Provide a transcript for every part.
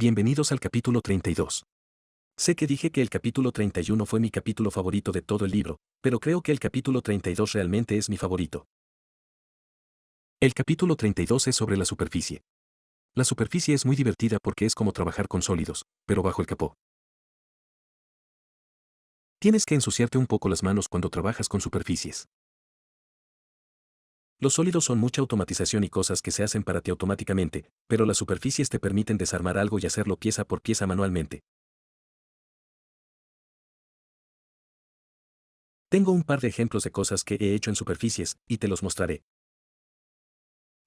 Bienvenidos al capítulo 32. Sé que dije que el capítulo 31 fue mi capítulo favorito de todo el libro, pero creo que el capítulo 32 realmente es mi favorito. El capítulo 32 es sobre la superficie. La superficie es muy divertida porque es como trabajar con sólidos, pero bajo el capó. Tienes que ensuciarte un poco las manos cuando trabajas con superficies. Los sólidos son mucha automatización y cosas que se hacen para ti automáticamente, pero las superficies te permiten desarmar algo y hacerlo pieza por pieza manualmente. Tengo un par de ejemplos de cosas que he hecho en superficies, y te los mostraré.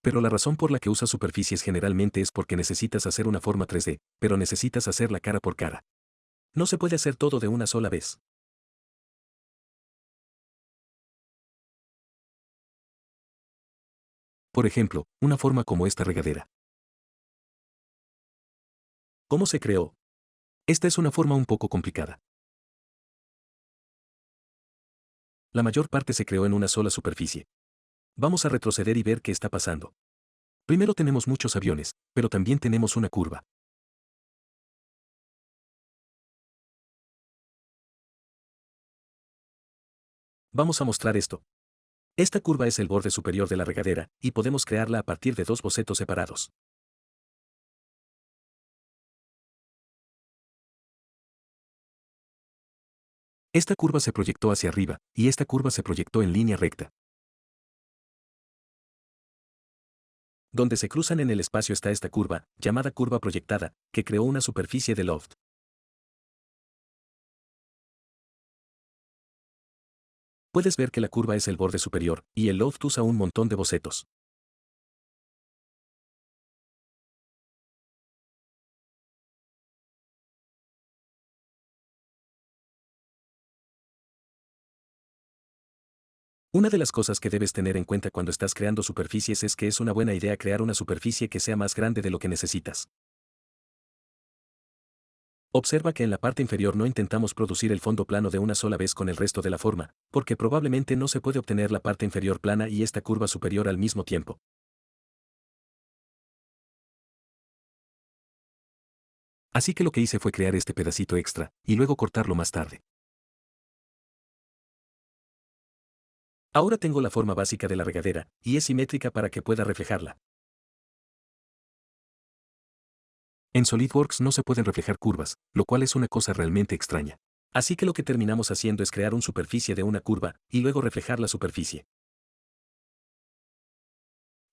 Pero la razón por la que usas superficies generalmente es porque necesitas hacer una forma 3D, pero necesitas hacerla cara por cara. No se puede hacer todo de una sola vez. Por ejemplo, una forma como esta regadera. ¿Cómo se creó? Esta es una forma un poco complicada. La mayor parte se creó en una sola superficie. Vamos a retroceder y ver qué está pasando. Primero tenemos muchos aviones, pero también tenemos una curva. Vamos a mostrar esto. Esta curva es el borde superior de la regadera, y podemos crearla a partir de dos bocetos separados. Esta curva se proyectó hacia arriba, y esta curva se proyectó en línea recta. Donde se cruzan en el espacio está esta curva, llamada curva proyectada, que creó una superficie de loft. Puedes ver que la curva es el borde superior, y el loft usa un montón de bocetos. Una de las cosas que debes tener en cuenta cuando estás creando superficies es que es una buena idea crear una superficie que sea más grande de lo que necesitas. Observa que en la parte inferior no intentamos producir el fondo plano de una sola vez con el resto de la forma, porque probablemente no se puede obtener la parte inferior plana y esta curva superior al mismo tiempo. Así que lo que hice fue crear este pedacito extra, y luego cortarlo más tarde. Ahora tengo la forma básica de la regadera, y es simétrica para que pueda reflejarla. En SolidWorks no se pueden reflejar curvas, lo cual es una cosa realmente extraña. Así que lo que terminamos haciendo es crear una superficie de una curva, y luego reflejar la superficie.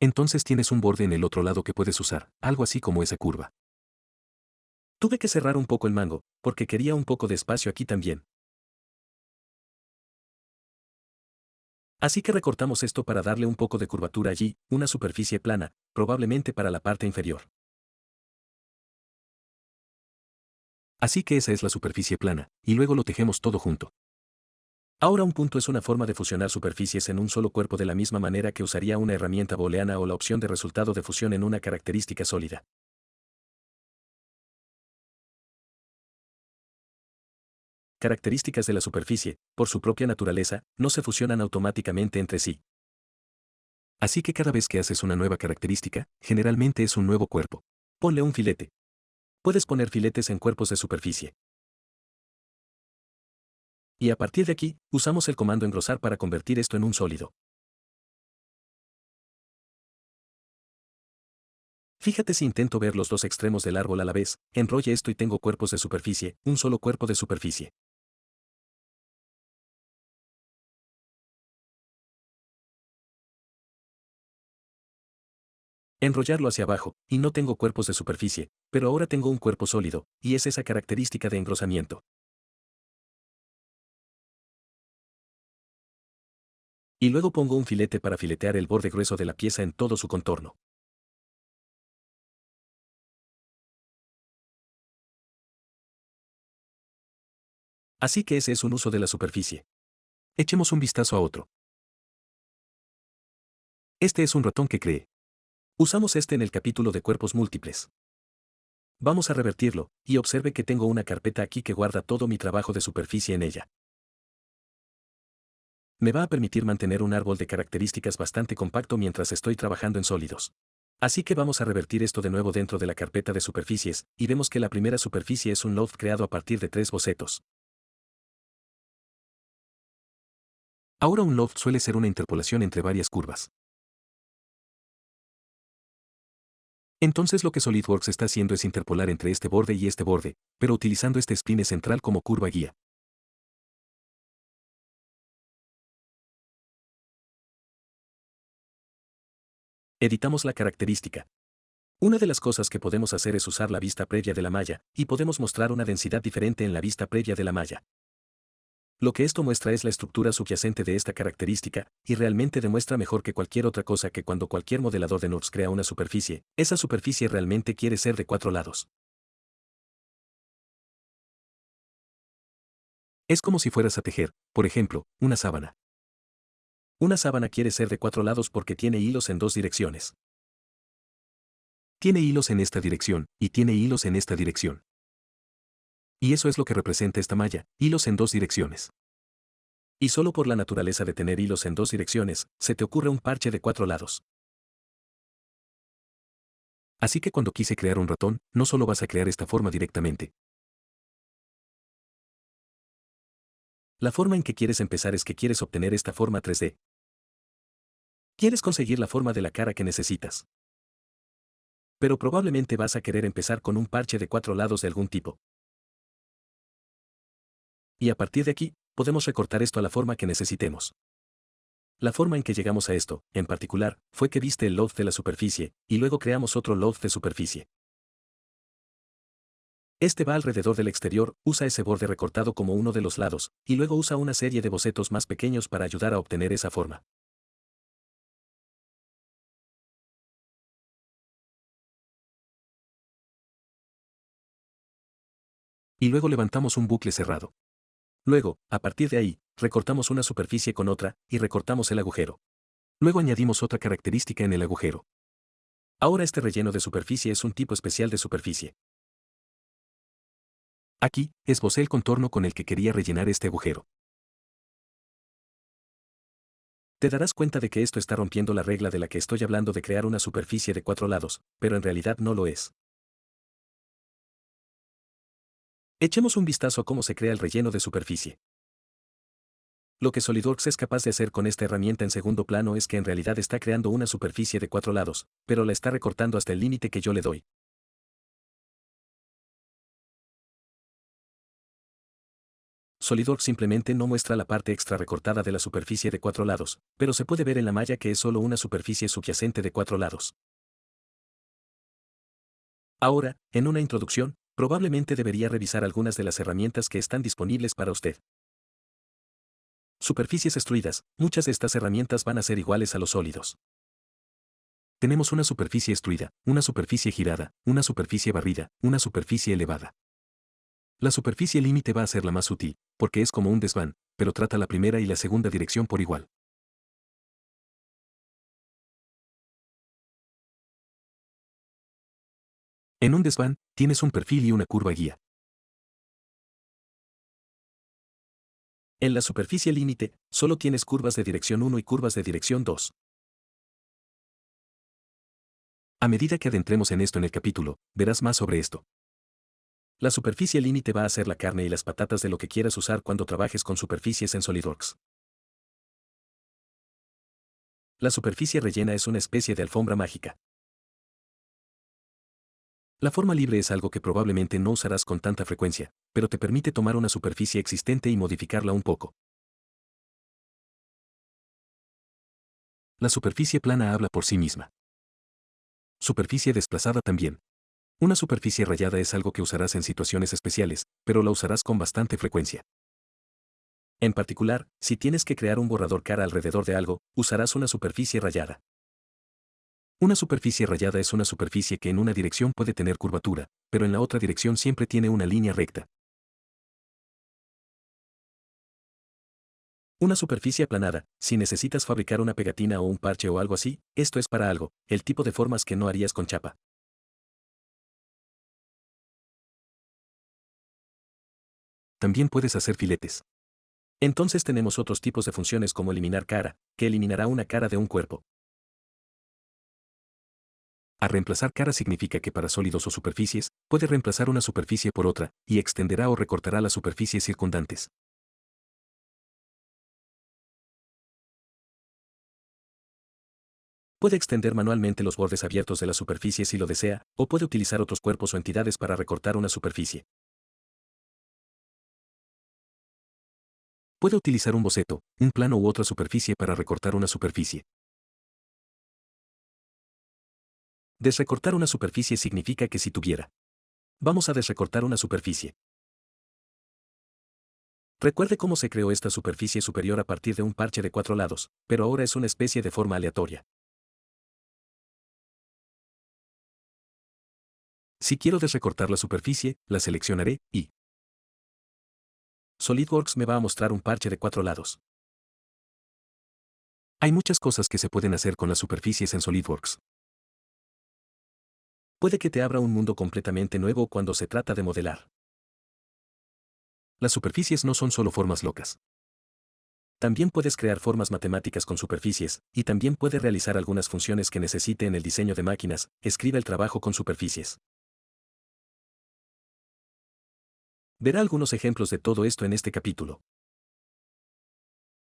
Entonces tienes un borde en el otro lado que puedes usar, algo así como esa curva. Tuve que cerrar un poco el mango, porque quería un poco de espacio aquí también. Así que recortamos esto para darle un poco de curvatura allí, una superficie plana, probablemente para la parte inferior. Así que esa es la superficie plana, y luego lo tejemos todo junto. Ahora un punto es una forma de fusionar superficies en un solo cuerpo de la misma manera que usaría una herramienta booleana o la opción de resultado de fusión en una característica sólida. Características de la superficie, por su propia naturaleza, no se fusionan automáticamente entre sí. Así que cada vez que haces una nueva característica, generalmente es un nuevo cuerpo. Ponle un filete. Puedes poner filetes en cuerpos de superficie. Y a partir de aquí, usamos el comando engrosar para convertir esto en un sólido. Fíjate si intento ver los dos extremos del árbol a la vez, enrolle esto y tengo cuerpos de superficie, un solo cuerpo de superficie. Enrollarlo hacia abajo, y no tengo cuerpos de superficie, pero ahora tengo un cuerpo sólido, y es esa característica de engrosamiento. Y luego pongo un filete para filetear el borde grueso de la pieza en todo su contorno. Así que ese es un uso de la superficie. Echemos un vistazo a otro. Este es un ratón que cree. Usamos este en el capítulo de cuerpos múltiples. Vamos a revertirlo, y observe que tengo una carpeta aquí que guarda todo mi trabajo de superficie en ella. Me va a permitir mantener un árbol de características bastante compacto mientras estoy trabajando en sólidos. Así que vamos a revertir esto de nuevo dentro de la carpeta de superficies, y vemos que la primera superficie es un loft creado a partir de 3 bocetos. Ahora un loft suele ser una interpolación entre varias curvas. Entonces lo que SolidWorks está haciendo es interpolar entre este borde y este borde, pero utilizando este spline central como curva guía. Editamos la característica. Una de las cosas que podemos hacer es usar la vista previa de la malla, y podemos mostrar una densidad diferente en la vista previa de la malla. Lo que esto muestra es la estructura subyacente de esta característica, y realmente demuestra mejor que cualquier otra cosa que cuando cualquier modelador de NURBS crea una superficie, esa superficie realmente quiere ser de 4 lados. Es como si fueras a tejer, por ejemplo, una sábana. Una sábana quiere ser de 4 lados porque tiene hilos en 2 direcciones. Tiene hilos en esta dirección, y tiene hilos en esta dirección. Y eso es lo que representa esta malla, hilos en 2 direcciones. Y solo por la naturaleza de tener hilos en 2 direcciones, se te ocurre un parche de 4 lados. Así que cuando quise crear un ratón, no solo vas a crear esta forma directamente. La forma en que quieres empezar es que quieres obtener esta forma 3D. Quieres conseguir la forma de la cara que necesitas. Pero probablemente vas a querer empezar con un parche de 4 lados de algún tipo. Y a partir de aquí, podemos recortar esto a la forma que necesitemos. La forma en que llegamos a esto, en particular, fue que viste el loft de la superficie, y luego creamos otro loft de superficie. Este va alrededor del exterior, usa ese borde recortado como uno de los lados, y luego usa una serie de bocetos más pequeños para ayudar a obtener esa forma. Y luego levantamos un bucle cerrado. Luego, a partir de ahí, recortamos una superficie con otra, y recortamos el agujero. Luego añadimos otra característica en el agujero. Ahora este relleno de superficie es un tipo especial de superficie. Aquí, esbocé el contorno con el que quería rellenar este agujero. Te darás cuenta de que esto está rompiendo la regla de la que estoy hablando de crear una superficie de 4 lados, pero en realidad no lo es. Echemos un vistazo a cómo se crea el relleno de superficie. Lo que SolidWorks es capaz de hacer con esta herramienta en segundo plano es que en realidad está creando una superficie de 4 lados, pero la está recortando hasta el límite que yo le doy. SolidWorks simplemente no muestra la parte extra recortada de la superficie de 4 lados, pero se puede ver en la malla que es solo una superficie subyacente de 4 lados. Ahora, en una introducción, probablemente debería revisar algunas de las herramientas que están disponibles para usted. Superficies extruidas, muchas de estas herramientas van a ser iguales a los sólidos. Tenemos una superficie extruida, una superficie girada, una superficie barrida, una superficie elevada. La superficie límite va a ser la más útil, porque es como un desván, pero trata la primera y la segunda dirección por igual. En un desván, tienes un perfil y una curva guía. En la superficie límite, solo tienes curvas de dirección 1 y curvas de dirección 2. A medida que adentremos en esto en el capítulo, verás más sobre esto. La superficie límite va a ser la carne y las patatas de lo que quieras usar cuando trabajes con superficies en SolidWorks. La superficie rellena es una especie de alfombra mágica. La forma libre es algo que probablemente no usarás con tanta frecuencia, pero te permite tomar una superficie existente y modificarla un poco. La superficie plana habla por sí misma. Superficie desplazada también. Una superficie rayada es algo que usarás en situaciones especiales, pero la usarás con bastante frecuencia. En particular, si tienes que crear un borrador cara alrededor de algo, usarás una superficie rayada. Una superficie rayada es una superficie que en una dirección puede tener curvatura, pero en la otra dirección siempre tiene una línea recta. Una superficie aplanada, si necesitas fabricar una pegatina o un parche o algo así, esto es para algo, el tipo de formas que no harías con chapa. También puedes hacer filetes. Entonces tenemos otros tipos de funciones como eliminar cara, que eliminará una cara de un cuerpo. A reemplazar cara significa que para sólidos o superficies, puede reemplazar una superficie por otra, y extenderá o recortará las superficies circundantes. Puede extender manualmente los bordes abiertos de la superficie si lo desea, o puede utilizar otros cuerpos o entidades para recortar una superficie. Puede utilizar un boceto, un plano u otra superficie para recortar una superficie. Desrecortar una superficie significa que si tuviera. Vamos a desrecortar una superficie. Recuerde cómo se creó esta superficie superior a partir de un parche de 4 lados, pero ahora es una especie de forma aleatoria. Si quiero desrecortar la superficie, la seleccionaré y SolidWorks me va a mostrar un parche de 4 lados. Hay muchas cosas que se pueden hacer con las superficies en SolidWorks. Puede que te abra un mundo completamente nuevo cuando se trata de modelar. Las superficies no son solo formas locas. También puedes crear formas matemáticas con superficies, y también puede realizar algunas funciones que necesite en el diseño de máquinas. Escriba el trabajo con superficies. Verá algunos ejemplos de todo esto en este capítulo.